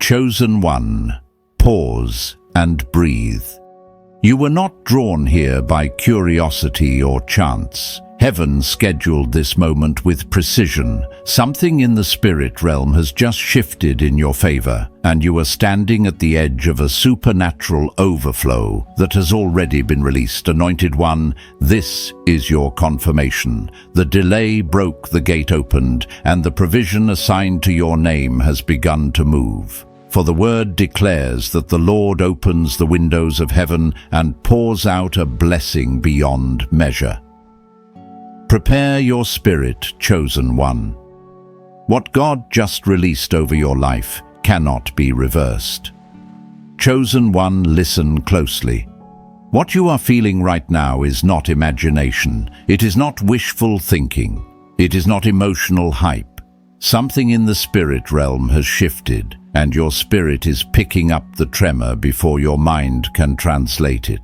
Chosen one, pause and breathe. You were not drawn here by curiosity or chance. Heaven scheduled this moment with precision. Something in the spirit realm has just shifted in your favor, and you are standing at the edge of a supernatural overflow that has already been released. Anointed one, this is your confirmation. The delay broke, the gate opened, and the provision assigned to your name has begun to move. For the word declares that the Lord opens the windows of heaven and pours out a blessing beyond measure. Prepare your spirit, chosen one. What God just released over your life cannot be reversed. Chosen one, listen closely. What you are feeling right now is not imagination. It is not wishful thinking. It is not emotional hype. Something in the spirit realm has shifted, and your spirit is picking up the tremor before your mind can translate it.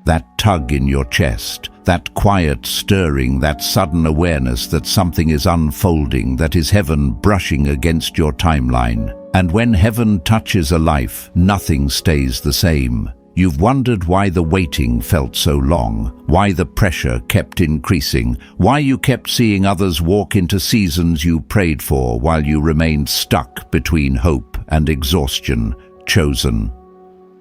That tug in your chest, that quiet stirring, that sudden awareness that something is unfolding, that is heaven brushing against your timeline. And when heaven touches a life, nothing stays the same. You've wondered why the waiting felt so long, why the pressure kept increasing, why you kept seeing others walk into seasons you prayed for while you remained stuck between hope and exhaustion. Chosen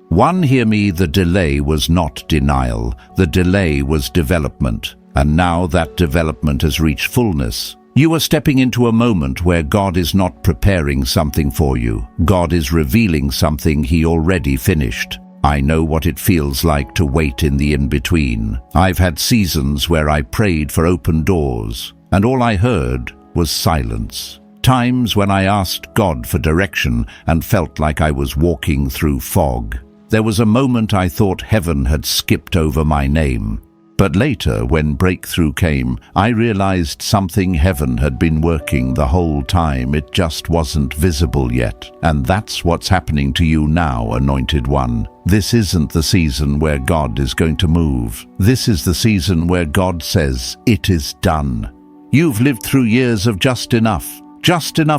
one, hear me, the delay was not denial, the delay was development, and now that development has reached fullness. You are stepping into a moment where God is not preparing something for you. God is revealing something He already finished. I know what it feels like to wait in the in-between. I've had seasons where I prayed for open doors, and all I heard was silence. Times when I asked God for direction and felt like I was walking through fog. There was a moment I thought heaven had skipped over my name. But later, when breakthrough came, I realized something heaven had been working the whole time. It just wasn't visible yet. And that's what's happening to you now, anointed one. This isn't the season where God is going to move. This is the season where God says, it is done. You've lived through years of just enough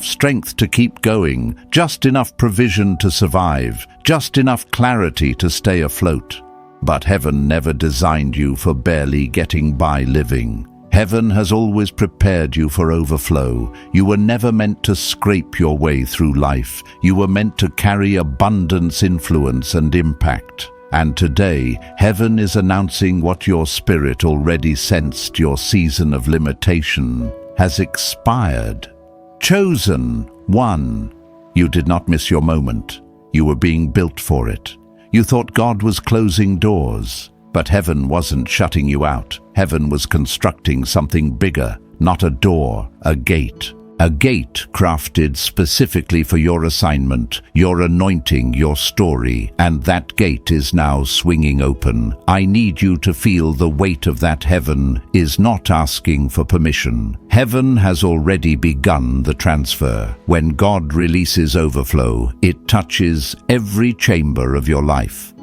strength to keep going, just enough provision to survive, just enough clarity to stay afloat. But heaven never designed you for barely getting by living. Heaven has always prepared you for overflow. You were never meant to scrape your way through life. You were meant to carry abundance, influence, and impact. And today, heaven is announcing what your spirit already sensed: your season of limitation has expired. Chosen one, you did not miss your moment. You were being built for it. You thought God was closing doors, but heaven wasn't shutting you out. Heaven was constructing something bigger, not a door, a gate. A gate crafted specifically for your assignment, your anointing, your story, and that gate is now swinging open. I need you to feel the weight of that. Heaven is not asking for permission. Heaven has already begun the transfer. When God releases overflow, it touches every chamber of your life.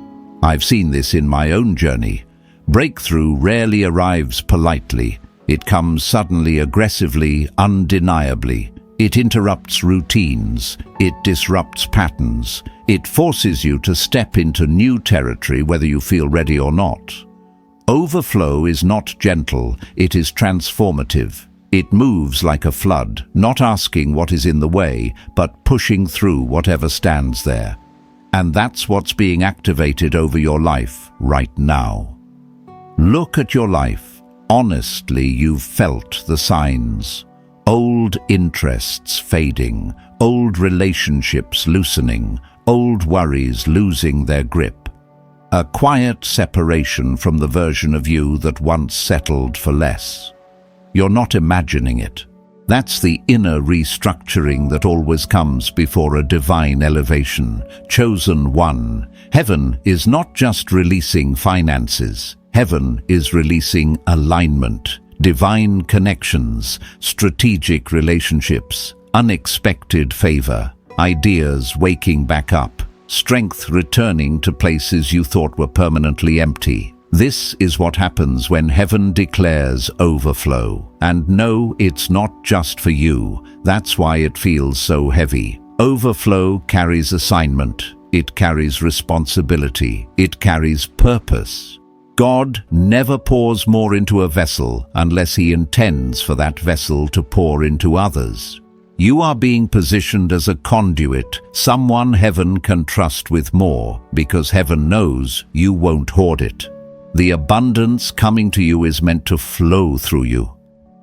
I've seen this in my own journey. Breakthrough rarely arrives politely. It comes suddenly, aggressively, undeniably. It interrupts routines. It disrupts patterns. It forces you to step into new territory whether you feel ready or not. Overflow is not gentle, it is transformative. It moves like a flood, not asking what is in the way, but pushing through whatever stands there. And that's what's being activated over your life right now. Look at your life. Honestly, you've felt the signs. Old interests fading, old relationships loosening, old worries losing their grip. A quiet separation from the version of you that once settled for less. You're not imagining it. That's the inner restructuring that always comes before a divine elevation. Chosen one, heaven is not just releasing finances. Heaven is releasing alignment, divine connections, strategic relationships, unexpected favor, ideas waking back up, strength returning to places you thought were permanently empty. This is what happens when heaven declares overflow. And no, it's not just for you. That's why it feels so heavy. Overflow carries assignment. It carries responsibility. It carries purpose. God never pours more into a vessel unless he intends for that vessel to pour into others. You are being positioned as a conduit, someone heaven can trust with more, because heaven knows you won't hoard it. The abundance coming to you is meant to flow through you.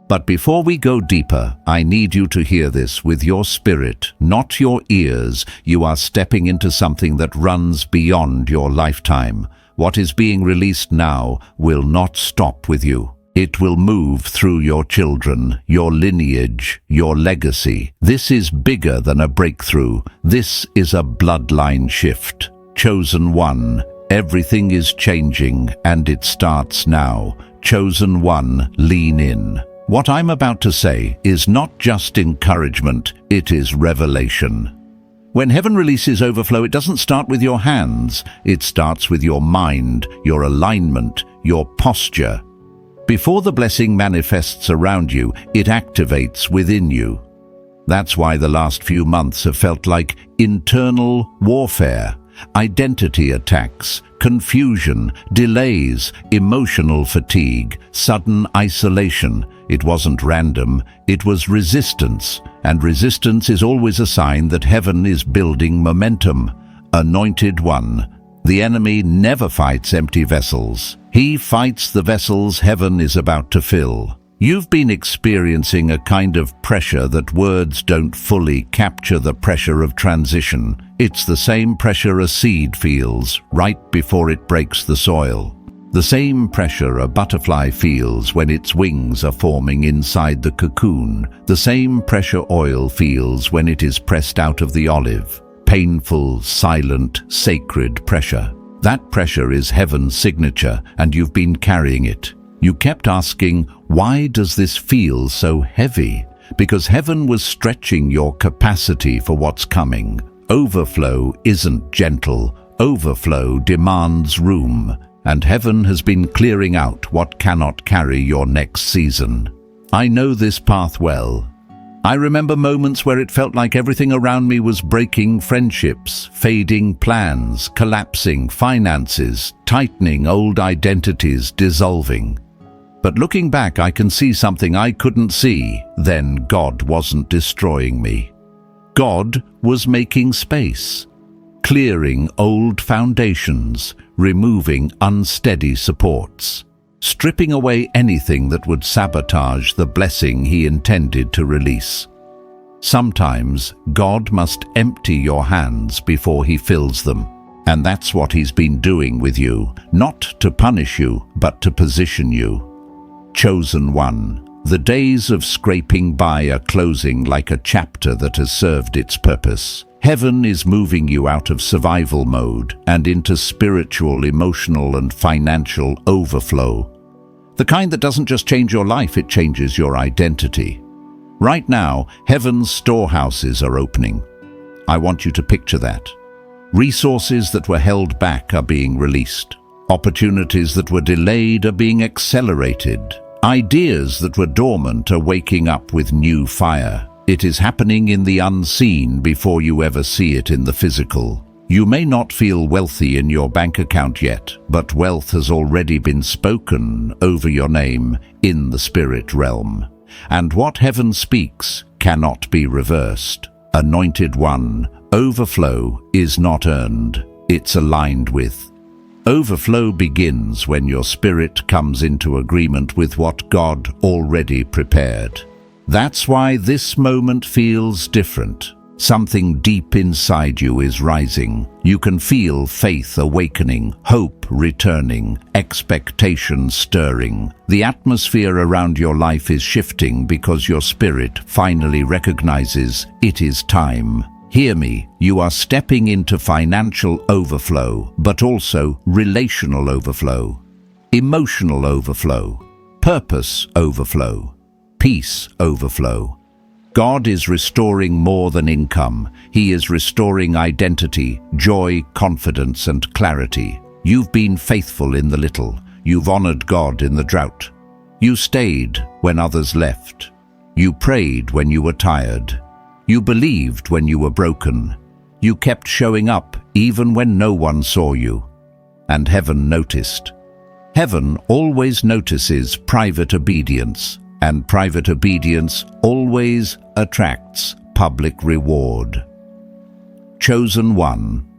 But before we go deeper, I need you to hear this with your spirit, not your ears. You are stepping into something that runs beyond your lifetime. What is being released now will not stop with you. It will move through your children, your lineage, your legacy. This is bigger than a breakthrough. This is a bloodline shift. Chosen one, everything is changing, and it starts now. Chosen one, lean in. What I'm about to say is not just encouragement, it is revelation. When heaven releases overflow, it doesn't start with your hands. It starts with your mind, your alignment, your posture. Before the blessing manifests around you, it activates within you. That's why the last few months have felt like internal warfare, identity attacks, confusion, delays, emotional fatigue, sudden isolation. It wasn't random, it was resistance, and resistance is always a sign that heaven is building momentum. Anointed one. The enemy never fights empty vessels. He fights the vessels heaven is about to fill. You've been experiencing a kind of pressure that words don't fully capture, the pressure of transition. It's the same pressure a seed feels right before it breaks the soil. The same pressure a butterfly feels when its wings are forming inside the cocoon. The same pressure oil feels when it is pressed out of the olive. Painful, silent, sacred pressure. That pressure is heaven's signature, and you've been carrying it. You kept asking, why does this feel so heavy? Because heaven was stretching your capacity for what's coming. Overflow isn't gentle. Overflow demands room. And heaven has been clearing out what cannot carry your next season. I know this path well. I remember moments where it felt like everything around me was breaking: friendships, fading plans, collapsing finances, tightening old identities, dissolving. But looking back, I can see something I couldn't see. Then God wasn't destroying me. God was making space, clearing old foundations, removing unsteady supports, stripping away anything that would sabotage the blessing he intended to release. Sometimes God must empty your hands before he fills them. And that's what he's been doing with you, not to punish you, but to position you. Chosen one. The days of scraping by are closing like a chapter that has served its purpose. Heaven is moving you out of survival mode and into spiritual, emotional, and financial overflow. The kind that doesn't just change your life, it changes your identity. Right now, heaven's storehouses are opening. I want you to picture that. Resources that were held back are being released. Opportunities that were delayed are being accelerated. Ideas that were dormant are waking up with new fire. It is happening in the unseen before you ever see it in the physical. You may not feel wealthy in your bank account yet, but wealth has already been spoken over your name in the spirit realm. And what heaven speaks cannot be reversed. Anointed one, overflow is not earned, it's aligned with. Overflow begins when your spirit comes into agreement with what God already prepared. That's why this moment feels different. Something deep inside you is rising. You can feel faith awakening, hope returning, expectation stirring. The atmosphere around your life is shifting because your spirit finally recognizes it is time. Hear me, you are stepping into financial overflow, but also relational overflow, emotional overflow, purpose overflow, peace overflow. God is restoring more than income. He is restoring identity, joy, confidence, and clarity. You've been faithful in the little. You've honored God in the drought. You stayed when others left. You prayed when you were tired. You believed when you were broken. You kept showing up even when no one saw you. And heaven noticed. Heaven always notices private obedience, and private obedience always attracts public reward. Chosen one.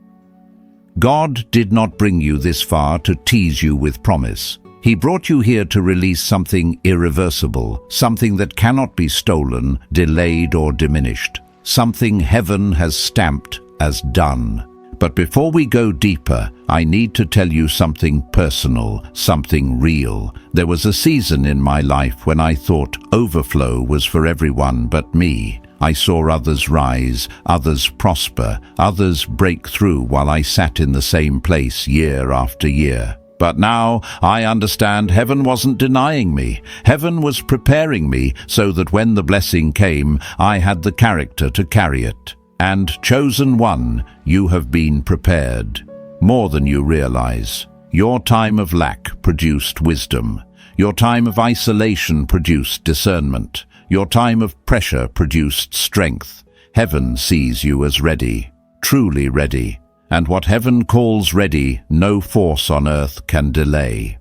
God did not bring you this far to tease you with promise. He brought you here to release something irreversible, something that cannot be stolen, delayed, or diminished. Something heaven has stamped as done. But before we go deeper, I need to tell you something personal, something real. There was a season in my life when I thought overflow was for everyone but me. I saw others rise, others prosper, others break through while I sat in the same place year after year. But now I understand heaven wasn't denying me. Heaven was preparing me so that when the blessing came, I had the character to carry it. And chosen one, you have been prepared. More than you realize. Your time of lack produced wisdom. Your time of isolation produced discernment. Your time of pressure produced strength. Heaven sees you as ready, truly ready. And what heaven calls ready, no force on earth can delay.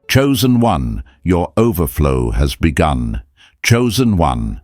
Chosen one, your overflow has begun. Chosen one.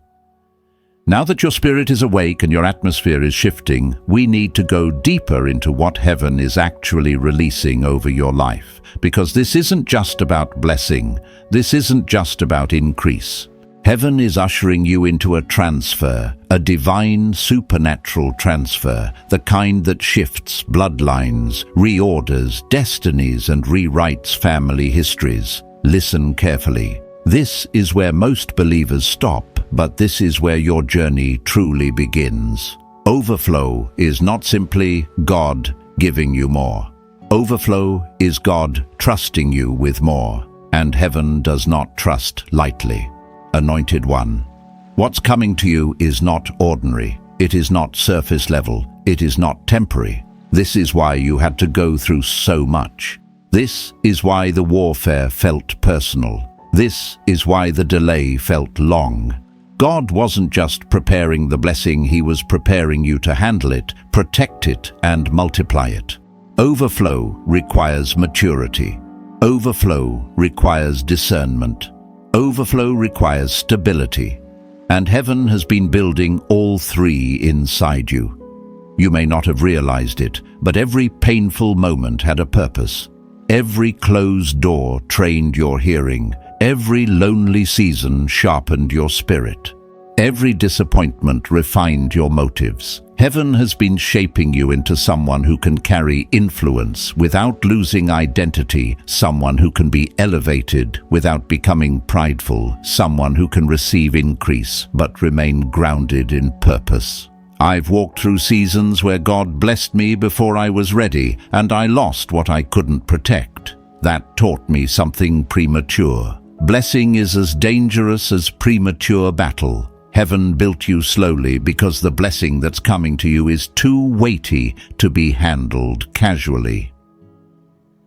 Now that your spirit is awake and your atmosphere is shifting, we need to go deeper into what heaven is actually releasing over your life. Because this isn't just about blessing. This isn't just about increase. Heaven is ushering you into a transfer, a divine supernatural transfer, the kind that shifts bloodlines, reorders destinies, and rewrites family histories. Listen carefully. This is where most believers stop, but this is where your journey truly begins. Overflow is not simply God giving you more. Overflow is God trusting you with more, and heaven does not trust lightly. Anointed one. What's coming to you is not ordinary. It is not surface level. It is not temporary. This is why you had to go through so much. This is why the warfare felt personal. This is why the delay felt long. God wasn't just preparing the blessing, He was preparing you to handle it, protect it, and multiply it. Overflow requires maturity. Overflow requires discernment. Overflow requires stability. And heaven has been building all three inside you. You may not have realized it, but every painful moment had a purpose. Every closed door trained your hearing. Every lonely season sharpened your spirit. Every disappointment refined your motives. Heaven has been shaping you into someone who can carry influence without losing identity, someone who can be elevated without becoming prideful, someone who can receive increase but remain grounded in purpose. I've walked through seasons where God blessed me before I was ready, and I lost what I couldn't protect. That taught me something premature. Blessing is as dangerous as premature battle. Heaven built you slowly because the blessing that's coming to you is too weighty to be handled casually.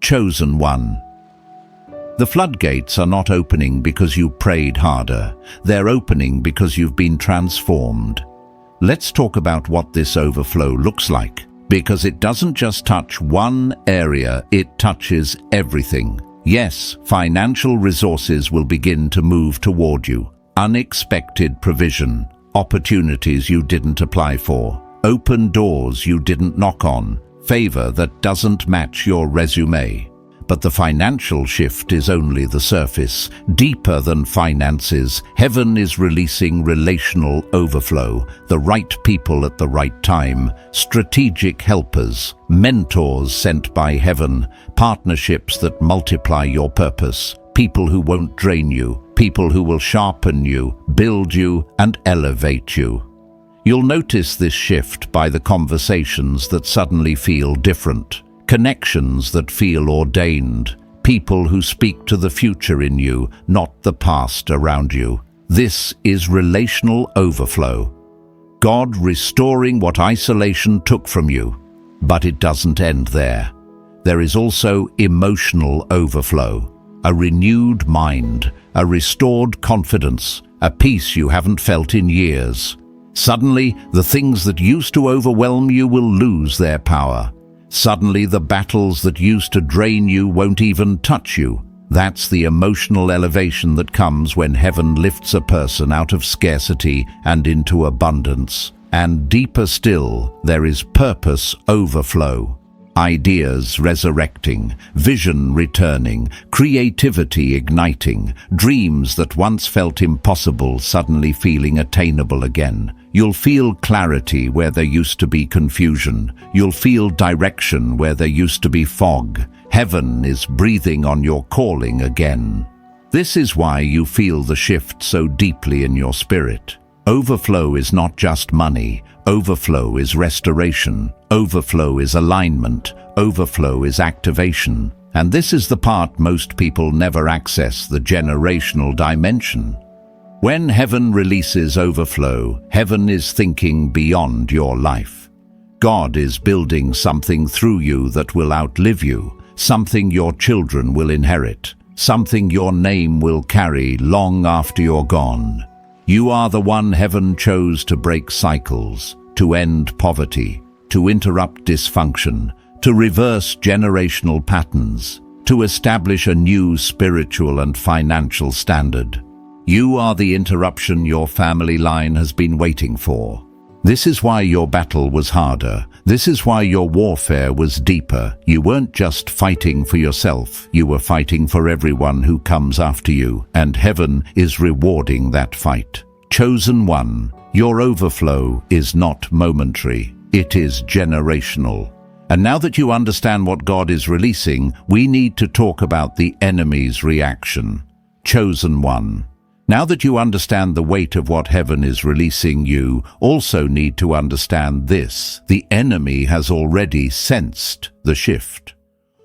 Chosen one. The floodgates are not opening because you prayed harder. They're opening because you've been transformed. Let's talk about what this overflow looks like, because it doesn't just touch one area, it touches everything. Yes, financial resources will begin to move toward you. Unexpected provision, opportunities you didn't apply for, open doors you didn't knock on, favor that doesn't match your resume. But the financial shift is only the surface. Deeper than finances, heaven is releasing relational overflow, the right people at the right time, strategic helpers, mentors sent by heaven, partnerships that multiply your purpose, people who won't drain you, people who will sharpen you, build you, and elevate you. You'll notice this shift by the conversations that suddenly feel different. Connections that feel ordained, people who speak to the future in you, not the past around you. This is relational overflow. God restoring what isolation took from you. But it doesn't end there. There is also emotional overflow, a renewed mind, a restored confidence, a peace you haven't felt in years. Suddenly, the things that used to overwhelm you will lose their power. Suddenly, the battles that used to drain you won't even touch you. That's the emotional elevation that comes when heaven lifts a person out of scarcity and into abundance. And deeper still, there is purpose overflow. Ideas resurrecting, vision returning, creativity igniting, dreams that once felt impossible suddenly feeling attainable again. You'll feel clarity where there used to be confusion. You'll feel direction where there used to be fog. Heaven is breathing on your calling again. This is why you feel the shift so deeply in your spirit. Overflow is not just money. Overflow is restoration. Overflow is alignment. Overflow is activation. And this is the part most people never access, the generational dimension. When heaven releases overflow, heaven is thinking beyond your life. God is building something through you that will outlive you, something your children will inherit, something your name will carry long after you're gone. You are the one heaven chose to break cycles, to end poverty, to interrupt dysfunction, to reverse generational patterns, to establish a new spiritual and financial standard. You are the interruption your family line has been waiting for. This is why your battle was harder. This is why your warfare was deeper. You weren't just fighting for yourself, you were fighting for everyone who comes after you, and heaven is rewarding that fight. Chosen one, your overflow is not momentary, it is generational. And now that you understand what God is releasing, we need to talk about the enemy's reaction. Chosen one. Now that you understand the weight of what heaven is releasing, you also need to understand this. The enemy has already sensed the shift.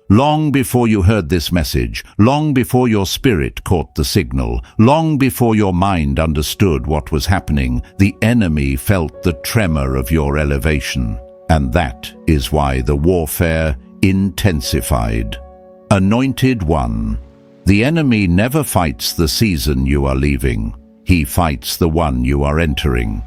Long before you heard this message, long before your spirit caught the signal, long before your mind understood what was happening, the enemy felt the tremor of your elevation. And that is why the warfare intensified. Anointed one. The enemy never fights the season you are leaving. He fights the one you are entering.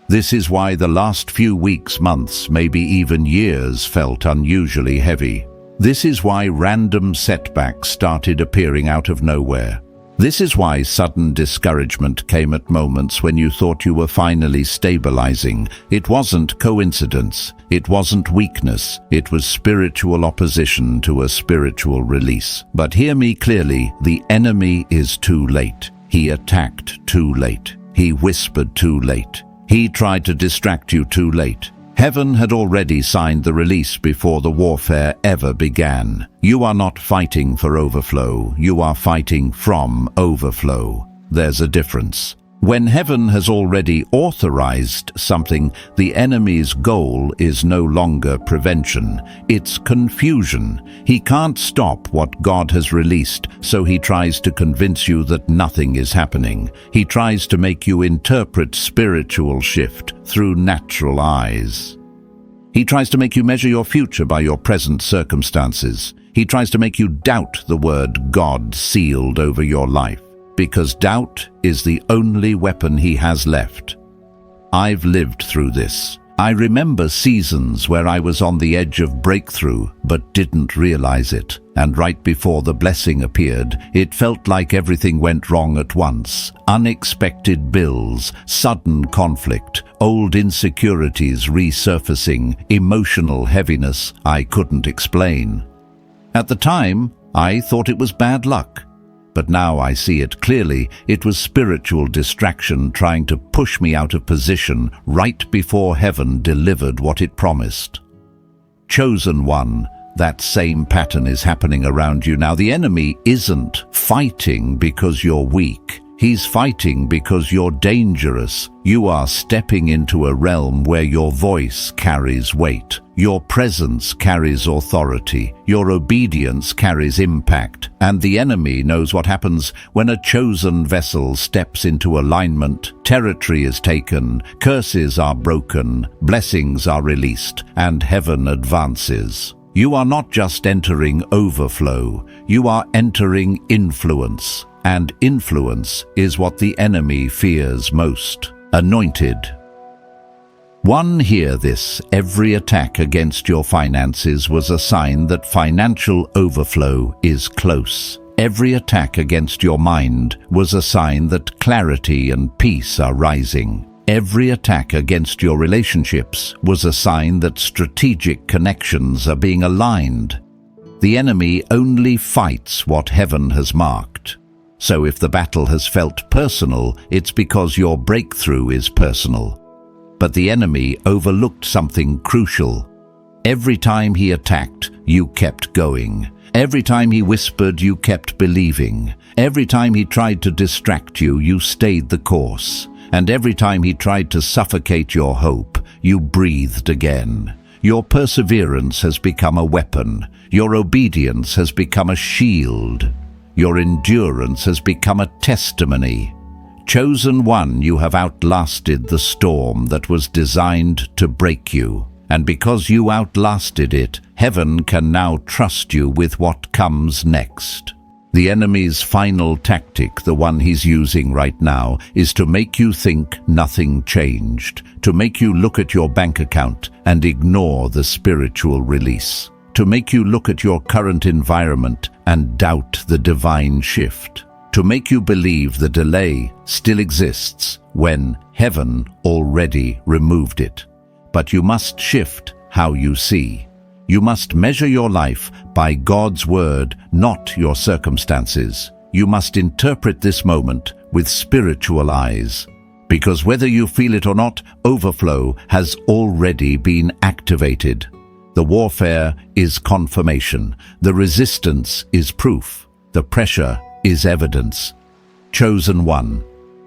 This is why the last few weeks, months, maybe even years felt unusually heavy. This is why random setbacks started appearing out of nowhere. This is why sudden discouragement came at moments when you thought you were finally stabilizing. It wasn't coincidence. It wasn't weakness. It was spiritual opposition to a spiritual release. But hear me clearly, the enemy is too late. He attacked too late. He whispered too late. He tried to distract you too late. Heaven had already signed the release before the warfare ever began. You are not fighting for overflow, you are fighting from overflow. There's a difference. When heaven has already authorized something, the enemy's goal is no longer prevention, it's confusion. He can't stop what God has released, so he tries to convince you that nothing is happening. He tries to make you interpret spiritual shift through natural eyes. He tries to make you measure your future by your present circumstances. He tries to make you doubt the word God sealed over your life, because doubt is the only weapon he has left. I've lived through this. I remember seasons where I was on the edge of breakthrough but didn't realize it. And right before the blessing appeared, it felt like everything went wrong at once. Unexpected bills, sudden conflict, old insecurities resurfacing, emotional heaviness I couldn't explain. At the time, I thought it was bad luck. But now I see it clearly. It was spiritual distraction trying to push me out of position right before heaven delivered what it promised. Chosen one, that same pattern is happening around you now. The enemy isn't fighting because you're weak. He's fighting because you're dangerous. You are stepping into a realm where your voice carries weight. Your presence carries authority. Your obedience carries impact. And the enemy knows what happens when a chosen vessel steps into alignment. Territory is taken, curses are broken, blessings are released, and heaven advances. You are not just entering overflow, you are entering influence. And influence is what the enemy fears most. Anointed. 1. Hear this. Every attack against your finances was a sign that financial overflow is close. Every attack against your mind was a sign that clarity and peace are rising. Every attack against your relationships was a sign that strategic connections are being aligned. The enemy only fights what heaven has marked. So if the battle has felt personal, it's because your breakthrough is personal. But the enemy overlooked something crucial. Every time he attacked, you kept going. Every time he whispered, you kept believing. Every time he tried to distract you, you stayed the course. And every time he tried to suffocate your hope, you breathed again. Your perseverance has become a weapon. Your obedience has become a shield. Your endurance has become a testimony. Chosen one, you have outlasted the storm that was designed to break you. And because you outlasted it, heaven can now trust you with what comes next. The enemy's final tactic, the one he's using right now, is to make you think nothing changed, to make you look at your bank account and ignore the spiritual release, to make you look at your current environment and doubt the divine shift, to make you believe the delay still exists when heaven already removed it. But you must shift how you see. You must measure your life by God's word, not your circumstances. You must interpret this moment with spiritual eyes. Because whether you feel it or not, overflow has already been activated. The warfare is confirmation. The resistance is proof. The pressure is evidence. Chosen one,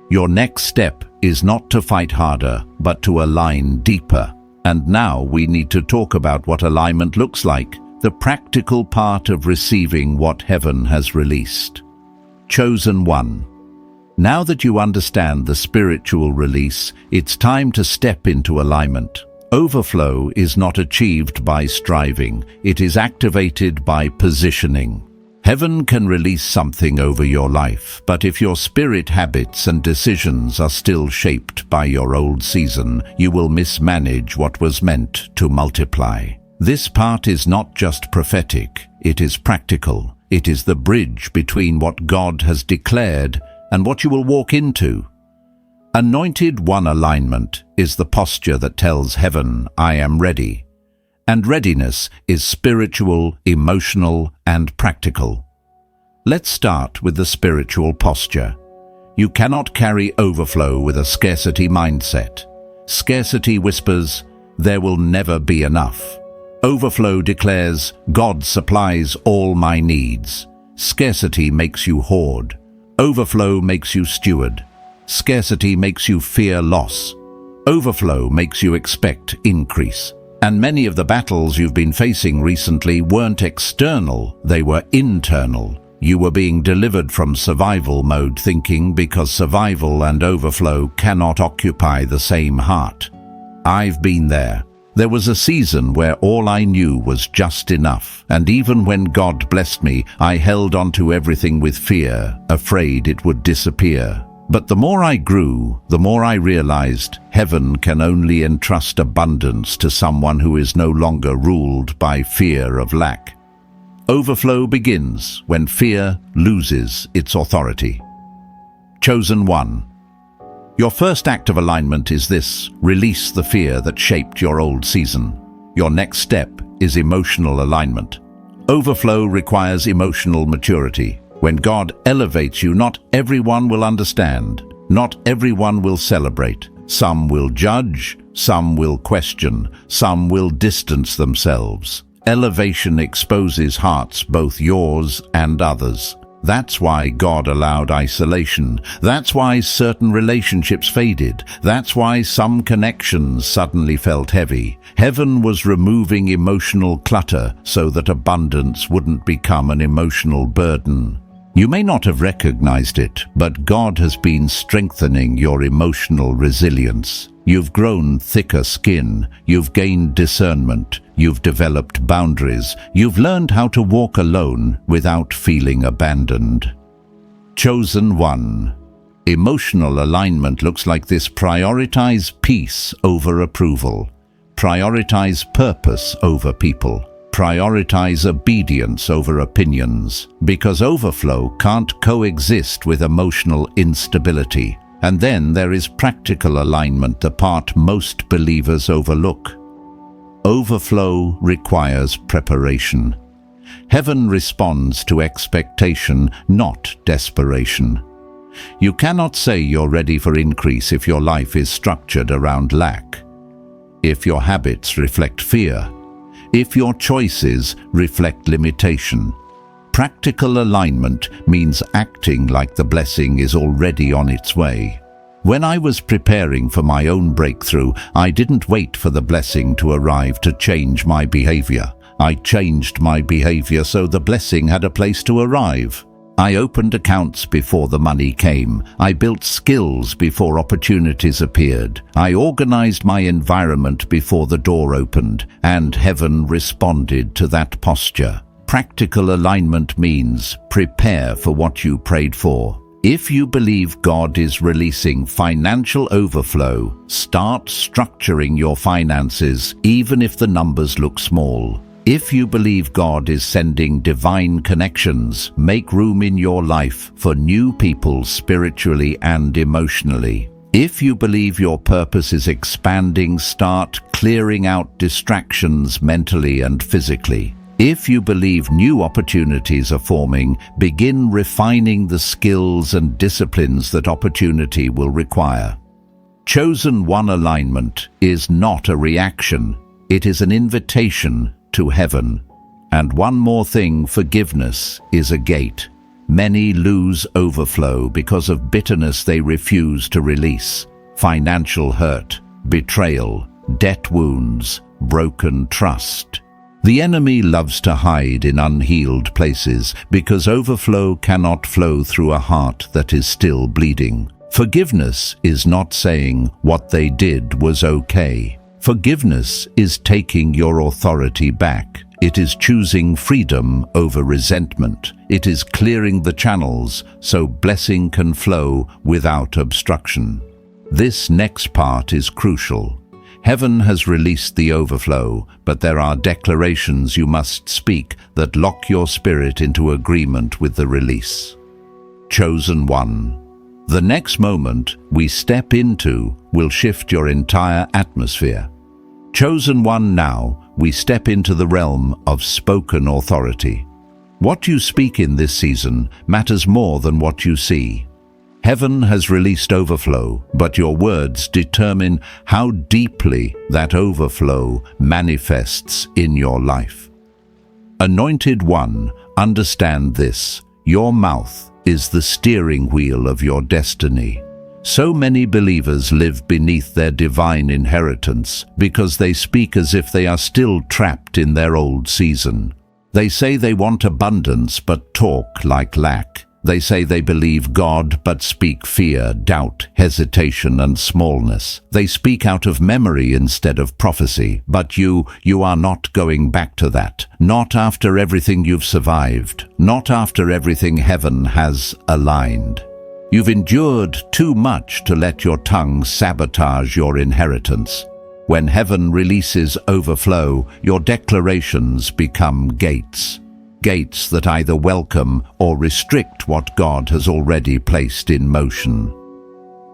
your next step is not to fight harder, but to align deeper. And now we need to talk about what alignment looks like, the practical part of receiving what heaven has released. Chosen one. Now that you understand the spiritual release, it's time to step into alignment. Overflow is not achieved by striving, it is activated by positioning. Heaven can release something over your life, but if your spirit habits and decisions are still shaped by your old season, you will mismanage what was meant to multiply. This part is not just prophetic, it is practical. It is the bridge between what God has declared and what you will walk into. Anointed one alignment is the posture that tells heaven, I am ready. And readiness is spiritual, emotional, and practical. Let's start with the spiritual posture. You cannot carry overflow with a scarcity mindset. Scarcity whispers, there will never be enough. Overflow declares, God supplies all my needs. Scarcity makes you hoard. Overflow makes you steward. Scarcity makes you fear loss. Overflow makes you expect increase. And many of the battles you've been facing recently weren't external, they were internal. You were being delivered from survival mode thinking because survival and overflow cannot occupy the same heart. I've been there. There was a season where all I knew was just enough, and even when God blessed me, I held onto everything with fear, afraid it would disappear. But the more I grew, the more I realized heaven can only entrust abundance to someone who is no longer ruled by fear of lack. Overflow begins when fear loses its authority. Chosen one. Your first act of alignment is this: release the fear that shaped your old season. Your next step is emotional alignment. Overflow requires emotional maturity. When God elevates you, not everyone will understand. Not everyone will celebrate. Some will judge, some will question, some will distance themselves. Elevation exposes hearts, both yours and others. That's why God allowed isolation. That's why certain relationships faded. That's why some connections suddenly felt heavy. Heaven was removing emotional clutter so that abundance wouldn't become an emotional burden. You may not have recognized it, but God has been strengthening your emotional resilience. You've grown thicker skin, you've gained discernment, you've developed boundaries, you've learned how to walk alone without feeling abandoned. Chosen one. Emotional alignment looks like this: prioritize peace over approval. Prioritize purpose over people. Prioritize obedience over opinions. Because overflow can't coexist with emotional instability. And then there is practical alignment, the part most believers overlook. Overflow requires preparation. Heaven responds to expectation, not desperation. You cannot say you're ready for increase if your life is structured around lack. If your habits reflect fear. If your choices reflect limitation. Practical alignment means acting like the blessing is already on its way. When I was preparing for my own breakthrough, I didn't wait for the blessing to arrive to change my behavior. I changed my behavior so the blessing had a place to arrive. I opened accounts before the money came. I built skills before opportunities appeared. I organized my environment before the door opened, and heaven responded to that posture. Practical alignment means prepare for what you prayed for. If you believe God is releasing financial overflow, start structuring your finances even if the numbers look small. If you believe God is sending divine connections, make room in your life for new people spiritually and emotionally. If you believe your purpose is expanding, start clearing out distractions mentally and physically. If you believe new opportunities are forming, begin refining the skills and disciplines that opportunity will require. Chosen one alignment is not a reaction, it is an invitation to heaven. And one more thing, forgiveness is a gate. Many lose overflow because of bitterness they refuse to release. Financial hurt, betrayal, debt wounds, broken trust. The enemy loves to hide in unhealed places because overflow cannot flow through a heart that is still bleeding. Forgiveness is not saying what they did was okay. Forgiveness is taking your authority back. It is choosing freedom over resentment. It is clearing the channels so blessing can flow without obstruction. This next part is crucial. Heaven has released the overflow, but there are declarations you must speak that lock your spirit into agreement with the release. Chosen one. The next moment we step into will shift your entire atmosphere. Chosen one, now we step into the realm of spoken authority. What you speak in this season matters more than what you see. Heaven has released overflow, but your words determine how deeply that overflow manifests in your life. Anointed one, understand this. Your mouth is the steering wheel of your destiny. So many believers live beneath their divine inheritance because they speak as if they are still trapped in their old season. They say they want abundance but talk like lack. They say they believe God but speak fear, doubt, hesitation, and smallness. They speak out of memory instead of prophecy. But you are not going back to that. Not after everything you've survived. Not after everything heaven has aligned. You've endured too much to let your tongue sabotage your inheritance. When heaven releases overflow, your declarations become gates. Gates that either welcome or restrict what God has already placed in motion.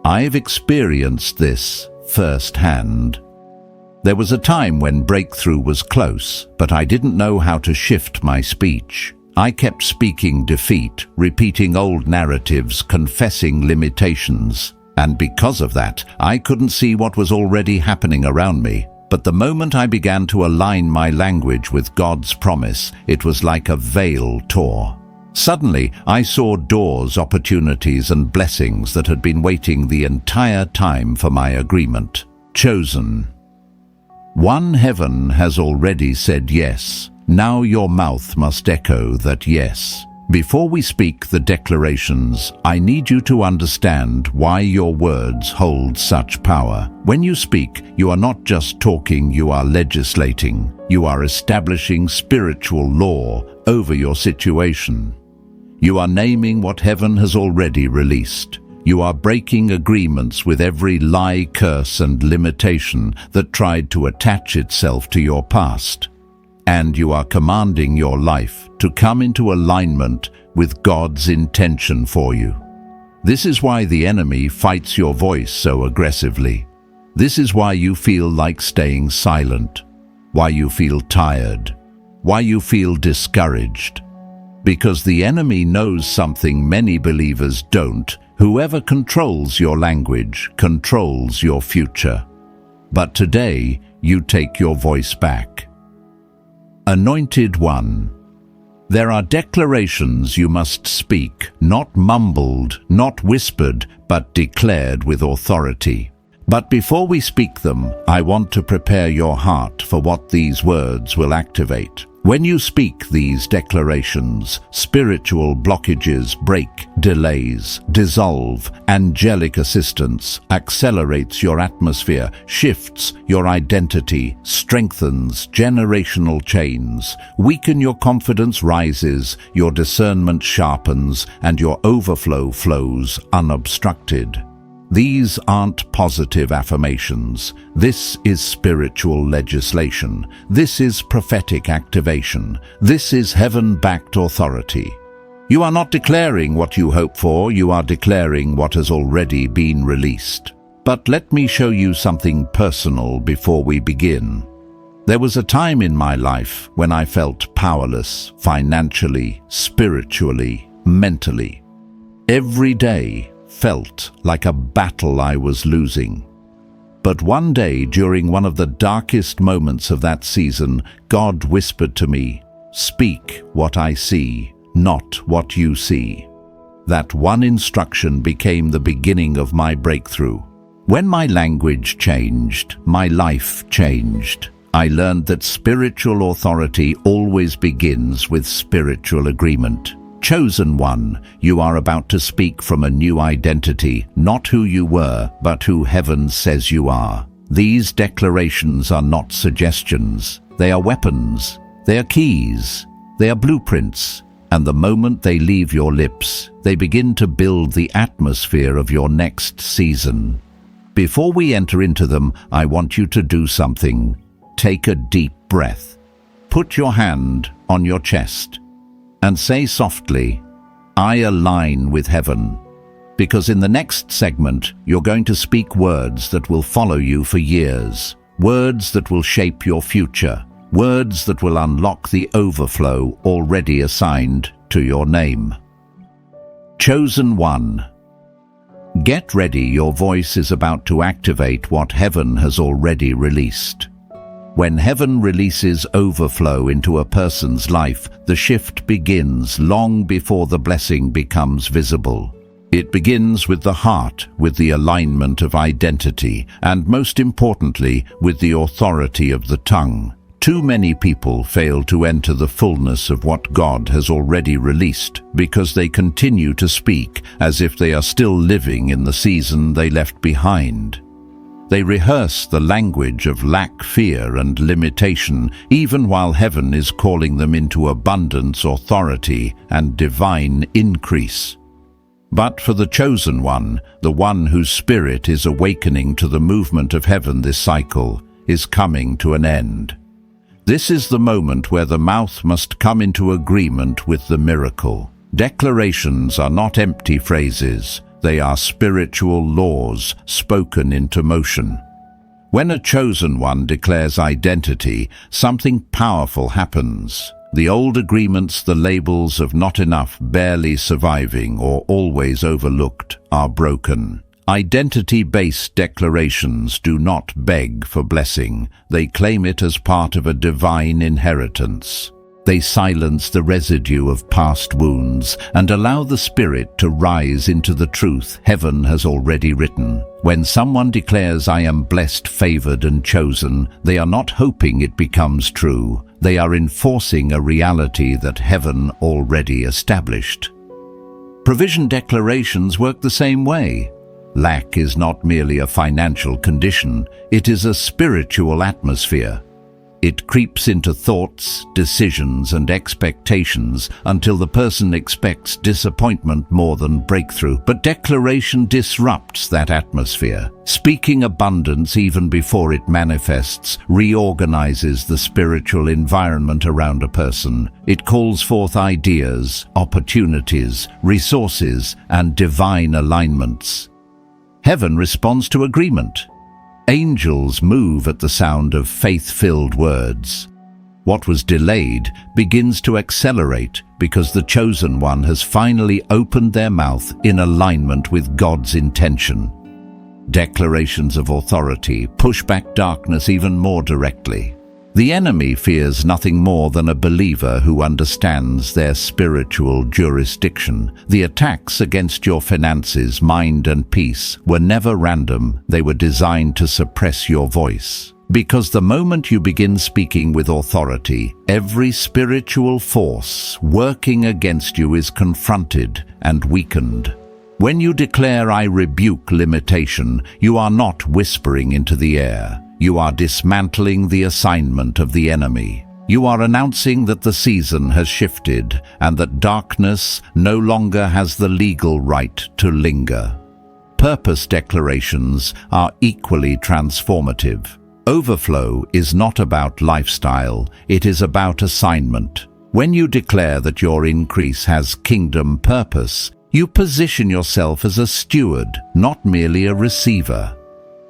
I've experienced this firsthand. There was a time when breakthrough was close, but I didn't know how to shift my speech. I kept speaking defeat, repeating old narratives, confessing limitations. And because of that, I couldn't see what was already happening around me. But the moment I began to align my language with God's promise, it was like a veil tore. Suddenly, I saw doors, opportunities, and blessings that had been waiting the entire time for my agreement. Chosen. One, heaven has already said yes. Now your mouth must echo that yes. Before we speak the declarations, I need you to understand why your words hold such power. When you speak, you are not just talking, you are legislating. You are establishing spiritual law over your situation. You are naming what heaven has already released. You are breaking agreements with every lie, curse, and limitation that tried to attach itself to your past. And you are commanding your life to come into alignment with God's intention for you. This is why the enemy fights your voice so aggressively. This is why you feel like staying silent, why you feel tired, why you feel discouraged. Because the enemy knows something many believers don't. Whoever controls your language controls your future. But today, you take your voice back. Anointed One. There are declarations you must speak, not mumbled, not whispered, but declared with authority. But before we speak them, I want to prepare your heart for what these words will activate. When you speak these declarations, spiritual blockages break, delays, dissolve, angelic assistance accelerates your atmosphere, shifts your identity, strengthens generational chains, weaken your confidence rises, your discernment sharpens, and your overflow flows unobstructed. These aren't positive affirmations. This is spiritual legislation. This is prophetic activation. This is heaven-backed authority. You are not declaring what you hope for, you are declaring what has already been released. But let me show you something personal before we begin. There was a time in my life when I felt powerless, financially, spiritually, mentally. Every day felt like a battle I was losing. But one day, during one of the darkest moments of that season, God whispered to me, "Speak what I see, not what you see." That one instruction became the beginning of my breakthrough. When my language changed, my life changed. I learned that spiritual authority always begins with spiritual agreement. Chosen One, you are about to speak from a new identity, not who you were, but who heaven says you are. These declarations are not suggestions. They are weapons. They are keys. They are blueprints. And the moment they leave your lips, they begin to build the atmosphere of your next season. Before we enter into them, I want you to do something. Take a deep breath. Put your hand on your chest and say softly, "I align with heaven." Because in the next segment, you're going to speak words that will follow you for years. Words that will shape your future. Words that will unlock the overflow already assigned to your name. Chosen One. Get ready, your voice is about to activate what heaven has already released. When heaven releases overflow into a person's life, the shift begins long before the blessing becomes visible. It begins with the heart, with the alignment of identity, and most importantly, with the authority of the tongue. Too many people fail to enter the fullness of what God has already released because they continue to speak as if they are still living in the season they left behind. They rehearse the language of lack, fear, and limitation, even while heaven is calling them into abundance, authority, and divine increase. But for the chosen one, the one whose spirit is awakening to the movement of heaven, this cycle is coming to an end. This is the moment where the mouth must come into agreement with the miracle. Declarations are not empty phrases. They are spiritual laws spoken into motion. When a chosen one declares identity, something powerful happens. The old agreements, the labels of not enough, barely surviving, or always overlooked, are broken. Identity-based declarations do not beg for blessing. They claim it as part of a divine inheritance. They silence the residue of past wounds and allow the spirit to rise into the truth heaven has already written. When someone declares, "I am blessed, favored, and chosen," they are not hoping it becomes true. They are enforcing a reality that heaven already established. Provision declarations work the same way. Lack is not merely a financial condition, it is a spiritual atmosphere. It creeps into thoughts, decisions, and expectations until the person expects disappointment more than breakthrough. But declaration disrupts that atmosphere. Speaking abundance even before it manifests reorganizes the spiritual environment around a person. It calls forth ideas, opportunities, resources, and divine alignments. Heaven responds to agreement. Angels move at the sound of faith-filled words. What was delayed begins to accelerate because the chosen one has finally opened their mouth in alignment with God's intention. Declarations of authority push back darkness even more directly. The enemy fears nothing more than a believer who understands their spiritual jurisdiction. The attacks against your finances, mind, and peace were never random. They were designed to suppress your voice. Because the moment you begin speaking with authority, every spiritual force working against you is confronted and weakened. When you declare, "I rebuke limitation," you are not whispering into the air. You are dismantling the assignment of the enemy. You are announcing that the season has shifted and that darkness no longer has the legal right to linger. Purpose declarations are equally transformative. Overflow is not about lifestyle, it is about assignment. When you declare that your increase has kingdom purpose, you position yourself as a steward, not merely a receiver.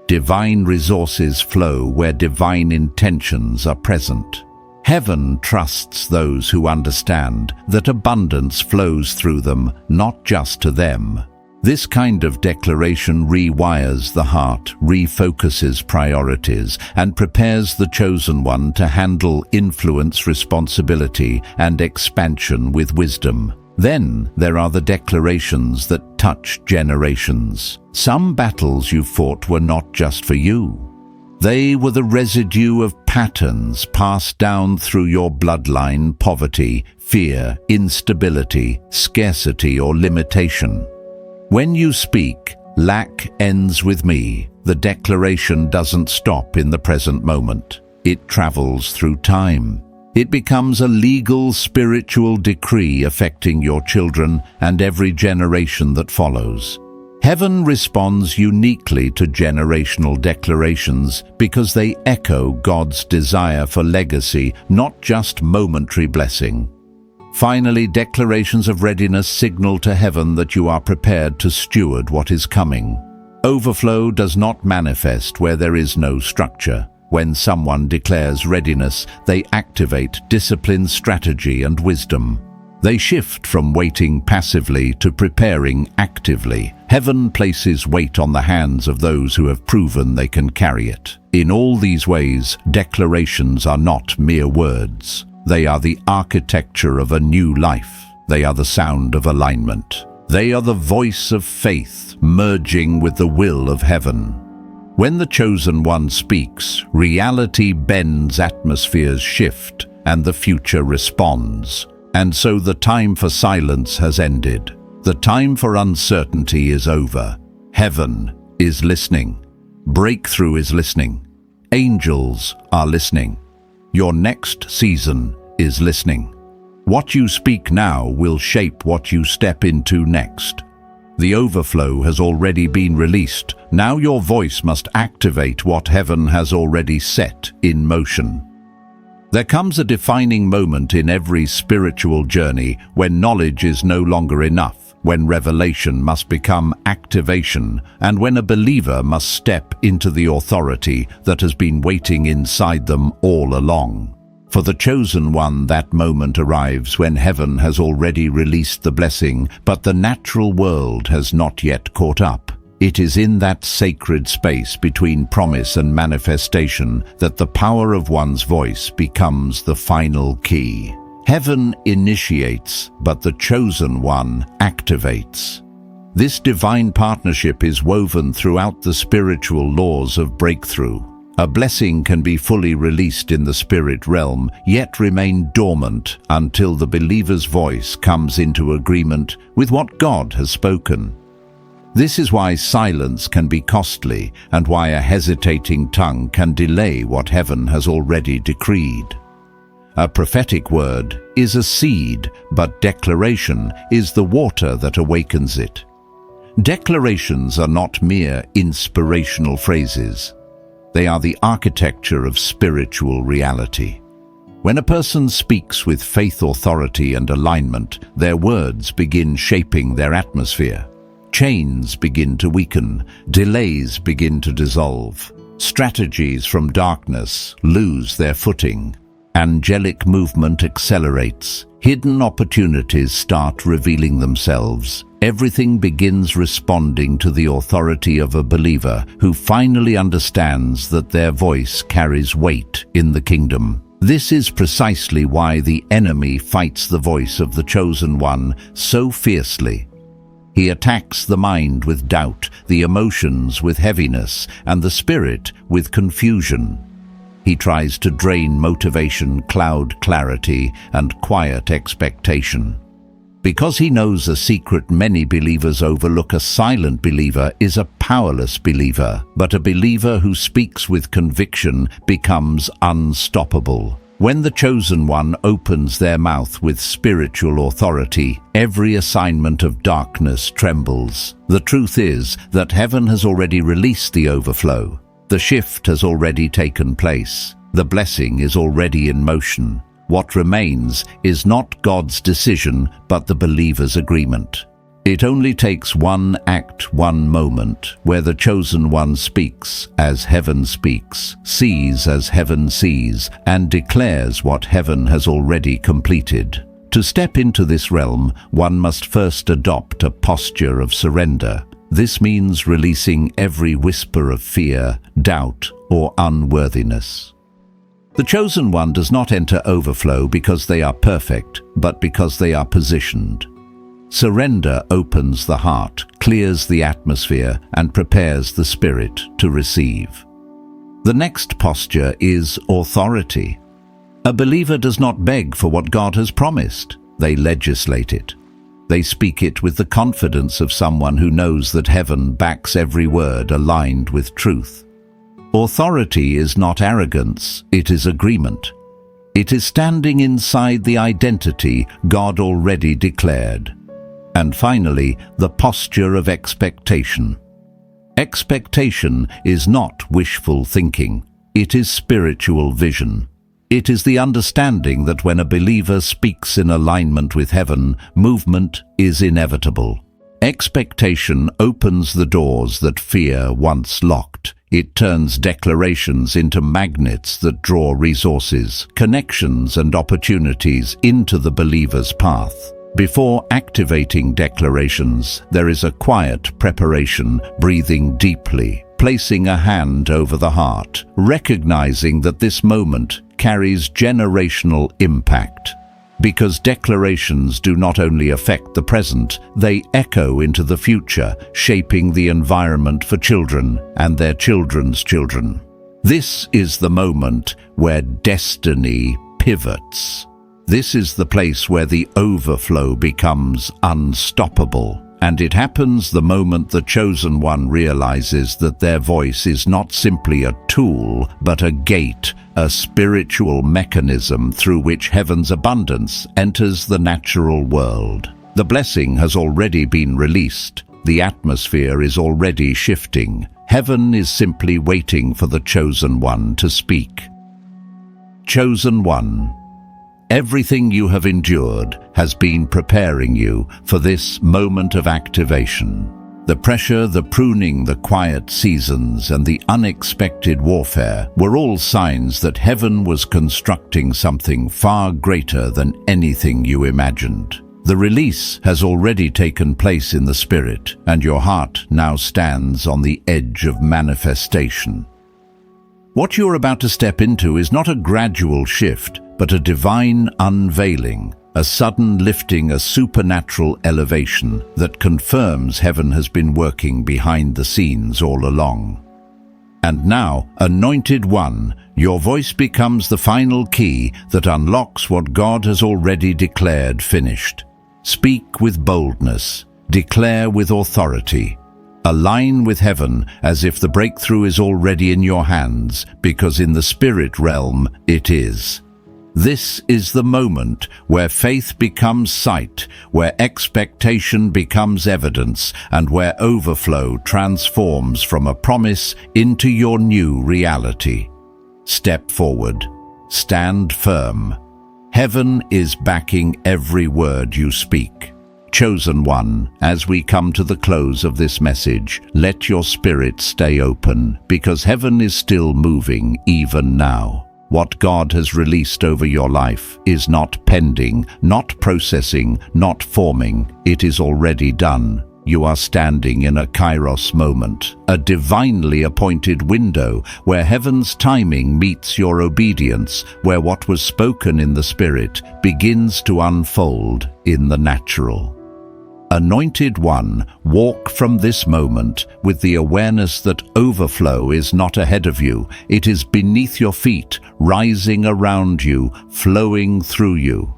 Divine resources flow where divine intentions are present. Heaven trusts those who understand that abundance flows through them, not just to them. This kind of declaration rewires the heart, refocuses priorities, and prepares the chosen one to handle influence, responsibility, and expansion with wisdom. Then there are the declarations that touch generations. Some battles you fought were not just for you. They were the residue of patterns passed down through your bloodline: poverty, fear, instability, scarcity, or limitation. When you speak, "Lack ends with me," the declaration doesn't stop in the present moment. It travels through time. It becomes a legal spiritual decree affecting your children and every generation that follows. Heaven responds uniquely to generational declarations because they echo God's desire for legacy, not just momentary blessing. Finally, declarations of readiness signal to heaven that you are prepared to steward what is coming. Overflow does not manifest where there is no structure. When someone declares readiness, they activate discipline, strategy, and wisdom. They shift from waiting passively to preparing actively. Heaven places weight on the hands of those who have proven they can carry it. In all these ways, declarations are not mere words. They are the architecture of a new life. They are the sound of alignment. They are the voice of faith merging with the will of heaven. When the chosen one speaks, reality bends, atmospheres shift, and the future responds. And so the time for silence has ended. The time for uncertainty is over. Heaven is listening. Breakthrough is listening. Angels are listening. Your next season is listening. What you speak now will shape what you step into next. The overflow has already been released. Now your voice must activate what heaven has already set in motion. There comes a defining moment in every spiritual journey when knowledge is no longer enough, when revelation must become activation, and when a believer must step into the authority that has been waiting inside them all along. For the chosen one, that moment arrives when heaven has already released the blessing, but the natural world has not yet caught up. It is in that sacred space between promise and manifestation that the power of one's voice becomes the final key. Heaven initiates, but the chosen one activates. This divine partnership is woven throughout the spiritual laws of breakthrough. A blessing can be fully released in the spirit realm, yet remain dormant until the believer's voice comes into agreement with what God has spoken. This is why silence can be costly and why a hesitating tongue can delay what heaven has already decreed. A prophetic word is a seed, but declaration is the water that awakens it. Declarations are not mere inspirational phrases. They are the architecture of spiritual reality. When a person speaks with faith, authority, and alignment, their words begin shaping their atmosphere. Chains begin to weaken, delays begin to dissolve, strategies from darkness lose their footing, angelic movement accelerates, hidden opportunities start revealing themselves. Everything begins responding to the authority of a believer who finally understands that their voice carries weight in the kingdom. This is precisely why the enemy fights the voice of the chosen one so fiercely. He attacks the mind with doubt, the emotions with heaviness, and the spirit with confusion. He tries to drain motivation, cloud clarity, and quiet expectation. Because he knows a secret many believers overlook, a silent believer is a powerless believer, but a believer who speaks with conviction becomes unstoppable. When the chosen one opens their mouth with spiritual authority, every assignment of darkness trembles. The truth is that heaven has already released the overflow. The shift has already taken place. The blessing is already in motion. What remains is not God's decision, but the believer's agreement. It only takes one act, one moment, where the chosen one speaks as heaven speaks, sees as heaven sees, and declares what heaven has already completed. To step into this realm, one must first adopt a posture of surrender. This means releasing every whisper of fear, doubt, or unworthiness. The chosen one does not enter overflow because they are perfect, but because they are positioned. Surrender opens the heart, clears the atmosphere, and prepares the spirit to receive. The next posture is authority. A believer does not beg for what God has promised. They legislate it. They speak it with the confidence of someone who knows that heaven backs every word aligned with truth. Authority is not arrogance, it is agreement. It is standing inside the identity God already declared. And finally, the posture of expectation. Expectation is not wishful thinking, it is spiritual vision. It is the understanding that when a believer speaks in alignment with heaven, movement is inevitable. Expectation opens the doors that fear once locked. It turns declarations into magnets that draw resources, connections, and opportunities into the believer's path. Before activating declarations, there is a quiet preparation, breathing deeply, placing a hand over the heart, recognizing that this moment carries generational impact. Because declarations do not only affect the present, they echo into the future, shaping the environment for children and their children's children. This is the moment where destiny pivots. This is the place where the overflow becomes unstoppable. And it happens the moment the chosen one realizes that their voice is not simply a tool, but a gate, a spiritual mechanism through which heaven's abundance enters the natural world. The blessing has already been released. The atmosphere is already shifting. Heaven is simply waiting for the chosen one to speak. Chosen one. Everything you have endured has been preparing you for this moment of activation. The pressure, the pruning, the quiet seasons, and the unexpected warfare were all signs that heaven was constructing something far greater than anything you imagined. The release has already taken place in the spirit, and your heart now stands on the edge of manifestation. What you're about to step into is not a gradual shift, but a divine unveiling, a sudden lifting, a supernatural elevation that confirms heaven has been working behind the scenes all along. And now, anointed one, your voice becomes the final key that unlocks what God has already declared finished. Speak with boldness, declare with authority, Align with heaven as if the breakthrough is already in your hands, because in the spirit realm it is. This is the moment where faith becomes sight, where expectation becomes evidence, and where overflow transforms from a promise into your new reality. Step forward. Stand firm. Heaven is backing every word you speak. Chosen one, as we come to the close of this message, let your spirit stay open, because heaven is still moving even now. What God has released over your life is not pending, not processing, not forming. It is already done. You are standing in a kairos moment, a divinely appointed window where heaven's timing meets your obedience, where what was spoken in the spirit begins to unfold in the natural. Anointed one, walk from this moment with the awareness that overflow is not ahead of you. It is beneath your feet, rising around you, flowing through you.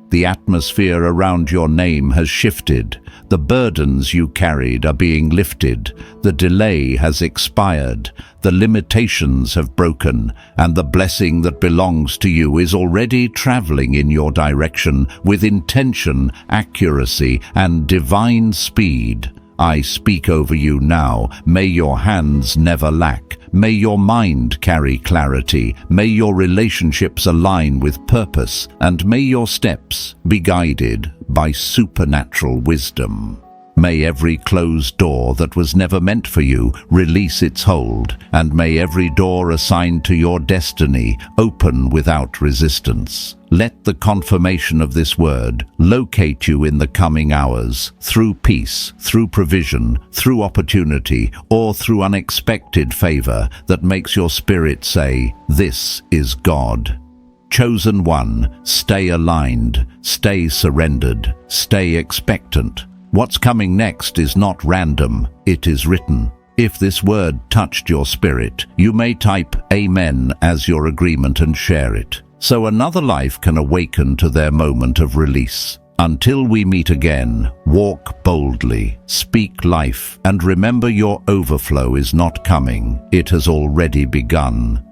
The atmosphere around your name has shifted. The burdens you carried are being lifted. The delay has expired. The limitations have broken, and the blessing that belongs to you is already traveling in your direction with intention, accuracy, and divine speed. I speak over you now. May your hands never lack. May your mind carry clarity. May your relationships align with purpose. And may your steps be guided by supernatural wisdom. May every closed door that was never meant for you release its hold, and may every door assigned to your destiny open without resistance. Let the confirmation of this word locate you in the coming hours, through peace, through provision, through opportunity, or through unexpected favor that makes your spirit say, "This is God." Chosen one, stay aligned, stay surrendered, stay expectant. What's coming next is not random, it is written. If this word touched your spirit, you may type Amen as your agreement and share it, so another life can awaken to their moment of release. Until we meet again, walk boldly, speak life, and remember your overflow is not coming, it has already begun.